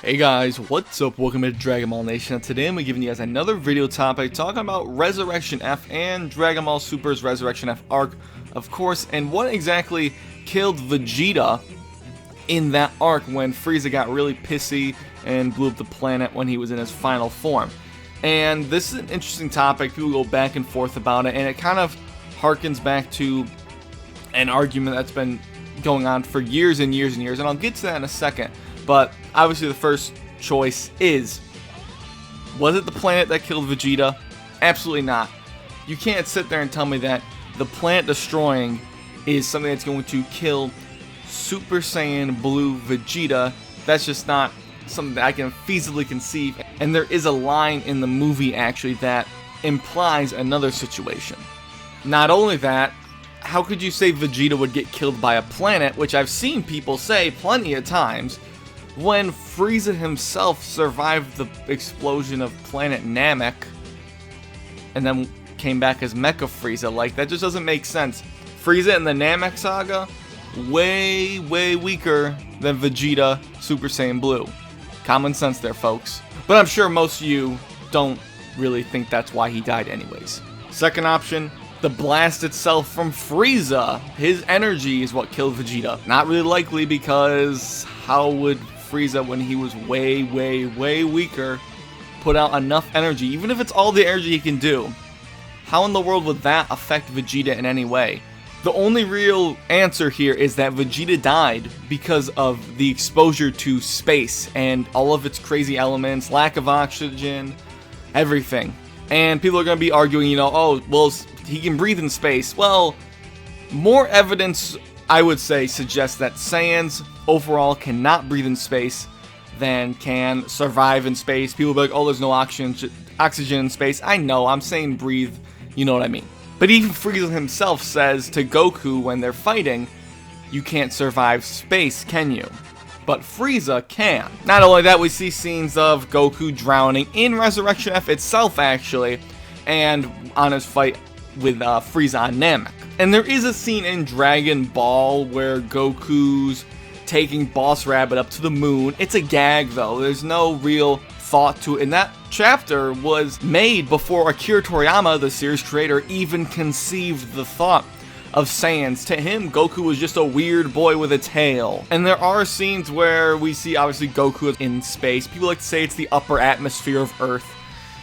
Hey guys, what's up? Welcome to Dragon Ball Nation. Today I'm giving you guys another video topic talking about Resurrection F and Dragon Ball Super's Resurrection F arc, of course, and what exactly killed Vegeta in that arc when Frieza got really pissy and blew up the planet when he was in his final form. And this is an interesting topic. People go back and forth about it, and it kind of harkens back to an argument that's been going on for years and years and years, and I'll get to that in a second. But obviously the first choice is, was it the planet that killed Vegeta? Absolutely not. You can't sit there and tell me that the planet destroying is something that's going to kill Super Saiyan Blue Vegeta. That's just not something that I can feasibly conceive. And there is a line in the movie actually that implies another situation. Not only that, how could you say Vegeta would get killed by a planet, which I've seen people say plenty of times, when Frieza himself survived the explosion of planet Namek and then came back as Mecha Frieza? Like, that just doesn't make sense. Frieza in the Namek saga, way weaker than Vegeta Super Saiyan Blue. Common sense there, folks. But I'm sure most of you don't really think that's why he died anyways. Second option, the blast itself from Frieza. His energy is what killed Vegeta. Not really likely, because how would Frieza, when he was way weaker, put out enough energy? Even if it's all the energy he can do, how in the world would that affect Vegeta in any way? The only real answer here is that Vegeta died because of the exposure to space and all of its crazy elements, lack of oxygen, everything. And people are going to be arguing, you know, oh, well, he can breathe in space. Well, more evidence, I would say, suggests that Saiyans overall cannot breathe in space than can survive in space. People will be like, oh, there's no oxygen in space. I know, I'm saying breathe, you know what I mean. But even Frieza himself says to Goku when they're fighting, you can't survive space, can you? But Frieza can. Not only that, we see scenes of Goku drowning in Resurrection F itself, actually, and on his fight with Frieza on Namek. And there is a scene in Dragon Ball where Goku's taking Boss Rabbit up to the moon. It's a gag, though. There's no real thought to it. And that chapter was made before Akira Toriyama, the series creator, even conceived the thought of Saiyans. To him, Goku was just a weird boy with a tail. And there are scenes where we see, obviously, Goku in space. People like to say it's the upper atmosphere of Earth.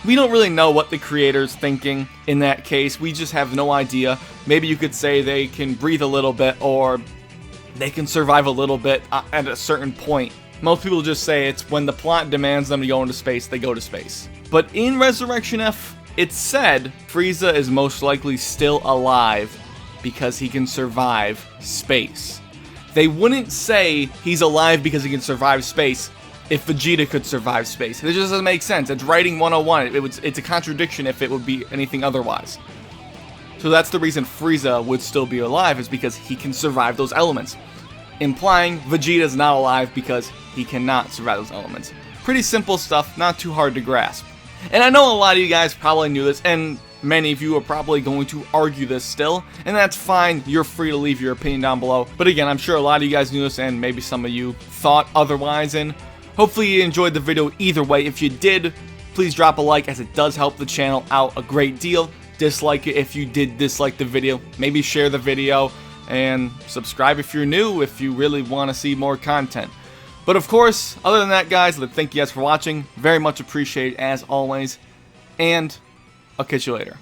We don't really know what the creator's thinking in that case. We just have no idea. Maybe you could say they can breathe a little bit, or they can survive a little bit at a certain point. Most people just say it's when the plot demands them to go into space, they go to space. But in Resurrection F, it's said Frieza is most likely still alive because he can survive space. They wouldn't say he's alive because he can survive space if Vegeta could survive space. It just doesn't make sense. It's writing 101. It's a contradiction if it would be anything otherwise. So that's the reason Frieza would still be alive, is because he can survive those elements. Implying Vegeta's not alive because he cannot survive those elements. Pretty simple stuff, not too hard to grasp. And I know a lot of you guys probably knew this, and many of you are probably going to argue this still, and that's fine. You're free to leave your opinion down below. But again, I'm sure a lot of you guys knew this, and maybe some of you thought otherwise, and hopefully you enjoyed the video either way. If you did, please drop a like, as it does help the channel out a great deal. Dislike it if you did dislike the video. Maybe share the video, and subscribe if you're new, if you really want to see more content. But of course, other than that, guys, thank you guys for watching. Very much appreciated as always, and I'll catch you later.